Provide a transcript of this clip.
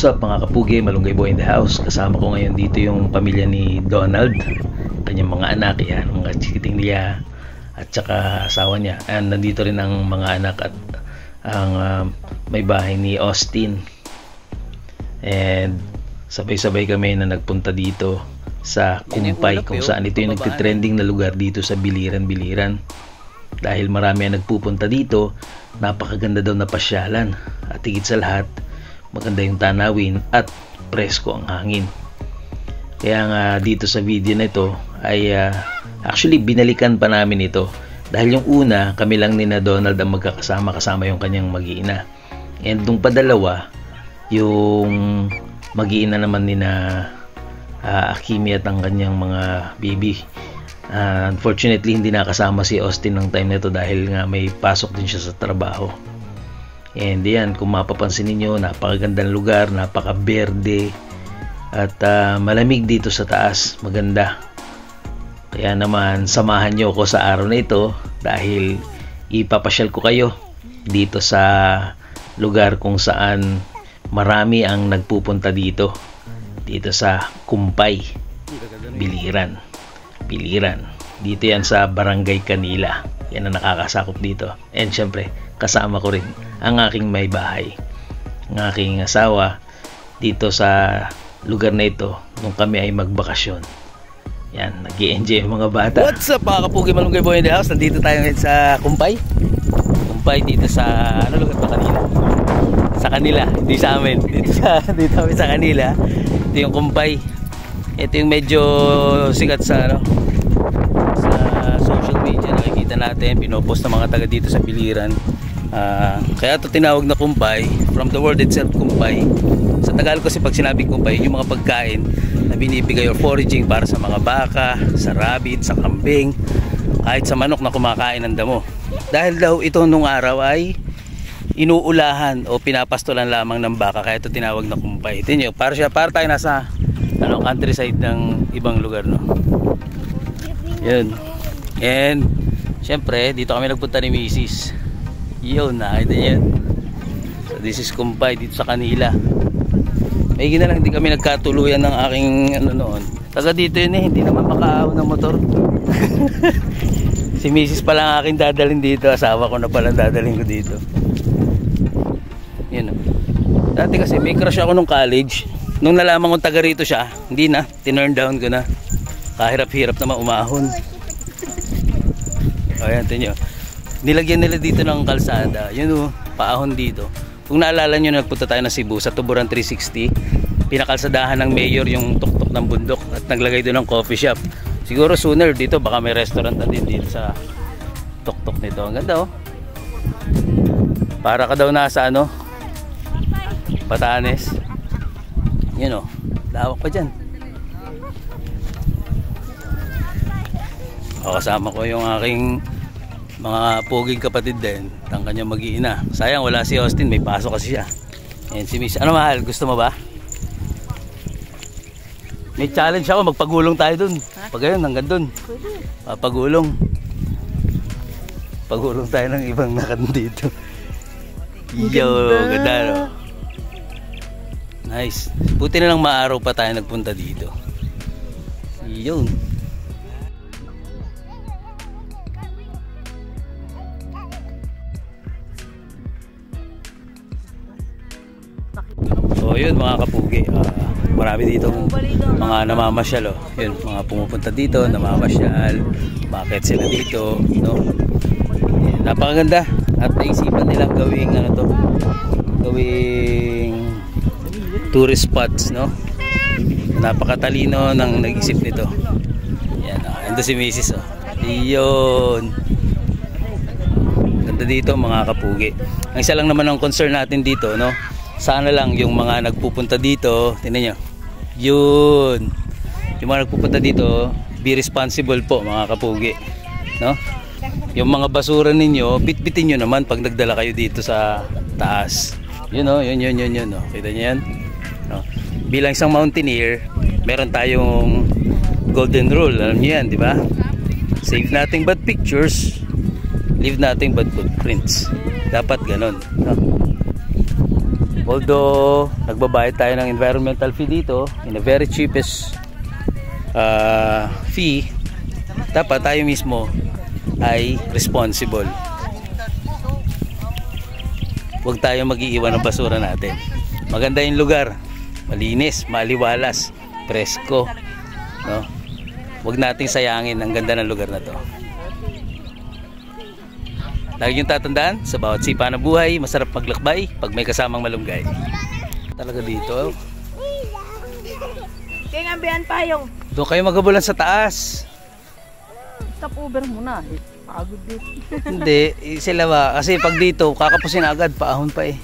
What's up mga kapugi, Malunggay Boy in the house. Kasama ko ngayon dito yung pamilya ni Donald, kanyang mga anak, yan, mga chikiting niya at saka asawa niya. And nandito rin ang mga anak at ang may bahay ni Austin. And sabay-sabay kami na nagpunta dito sa Kumpay, kung saan ito yung nagtitrending na lugar dito sa Biliran. Dahil marami ang nagpupunta dito, napakaganda daw na pasyalan at higit sa lahat maganda yung tanawin at presko ang hangin. Kaya nga dito sa video na ito ay actually binalikan pa namin ito dahil yung una kami lang ni na Donald ang magkakasama-kasama yung kanyang mag-iina, and nung padalawa yung mag-iina naman ni na Akimi at ang kanyang mga baby. Unfortunately hindi nakasama si Austin ng time na ito dahil nga may pasok din siya sa trabaho. And yan, kung mapapansin niyo, napakagandang lugar, napaka-berde at malamig dito sa taas, maganda. Kaya naman samahan niyo ako sa araw na ito dahil ipapasyal ko kayo dito sa lugar kung saan marami ang nagpupunta dito sa Kumpay, Biliran. Dito yan sa Barangay Kanila. Yan ang nakakasakop dito. And syempre kasama ko rin ang aking may bahay, ang aking asawa dito sa lugar na ito nung kami ay magbakasyon. Yan, nag-i-enjoy yung mga bata. What's up mga kapugi, Malunggay Boy in the house. Nandito tayo ngayon sa Kumpay dito sa ano lugar pa kanila? Sa kanila, hindi sa amin. Dito kami sa kanila. Ito yung Kumpay. Ito yung medyo sikat sa social media, nakikita natin, pinopost ng mga taga dito sa Biliran. Kaya ito tinawag na Kumpay, from the word itself, Kumpay. Sa Tagalog kasi pag sinabing Kumpay, yung mga pagkain na binibigay or foraging para sa mga baka, sa rabbit, sa kambing, kahit sa manok na kumakain ng damo. Dahil daw ito nung araw ay inuulahan o pinapastolan lamang ng baka, kaya ito tinawag na Kumpay. Ito nyo, para tayo nasa countryside ng ibang lugar, no? Yun. And syempre dito kami nagpunta ni Mrs. Yun, nakita yan. So this is Kumpay dito sa kanila. May gina lang, hindi kami nagkatuluyan ng aking noon. Taga dito yun hindi naman makaahon ng motor. Si Mrs. pa lang aking dadalhin dito, asawa ko na palang dadalhin ko dito. Yun. Dati kasi may crush ako nung college. Nung nalaman kong taga rito siya, hindi na, tinurn down ko na. Kahirap-hirap naman umahon. Ayan, ito nyo. Nilagyan nila dito ng kalsada. Yun paahon dito. Kung naalala nyo, nagpunta tayo ng Cebu sa Tuburan 360. Pinakalsadahan ng mayor yung tuktok ng bundok at naglagay doon ng coffee shop. Siguro sooner dito, baka may restaurant na din dito sa tuktok nito. Ang ganda, oh. Para ka daw nasa Batanes. Yun, oh. Lawak pa dyan. Kasama ko yung aking mga puging kapatid din, ang kanyang mag-iina. Sayang wala si Austin, may pasok kasi siya. And si Miss, ano mahal, gusto mo ba? May challenge ako, magpagulong tayo dun. Pag ayun, hanggang dun. Papagulong. Pagulong tayo ng ibang nakandito. Yo, ganda, no? Nice. Buti na lang maaraw pa tayo nagpunta dito. Yun. So yun mga kapugi, marami dito mga namamasyal, yun, mga pumupunta dito, namamasyal, bakit sila dito, no? Yan, napakaganda at naisipan nilang gawing gawing tourist spots, no? Napakatalino ng nag-isip nito. Yan, ando si Mrs. Iyon. Ganda dito mga kapugi. Ang isa lang naman ang concern natin dito, no? Sana lang yung mga nagpupunta dito, tingnan nyo, yun, yung mga nagpupunta dito, be responsible po mga kapugi, no? Yung mga basura ninyo, bitbitin nyo naman pag nagdala kayo dito sa taas. Yun, no? Yun, no? Kita nyo yan, no? Bilang isang mountaineer, meron tayong golden rule, alam nyo yan, di ba? Save nothing but pictures, leave nothing but footprints. Dapat ganon, no? Although nagbabayad tayo ng environmental fee dito in a very cheapest fee, dapat tayo mismo ay responsible. Huwag tayo mag-iiwan ng basura natin. Maganda yung lugar, malinis, maliwalas, presko, no? Huwag nating sayangin ang ganda ng lugar na to. Lagi yung tatandaan, sa bawat sipa ng buhay, masarap maglakbay pag may kasamang malunggay. Talaga dito. Kaya nga biyan payong. Doon kayo magabulan sa taas. Stop over muna. Pagod din. Hindi, sila ba? Kasi pag dito, kakapusin agad, paahon pa eh.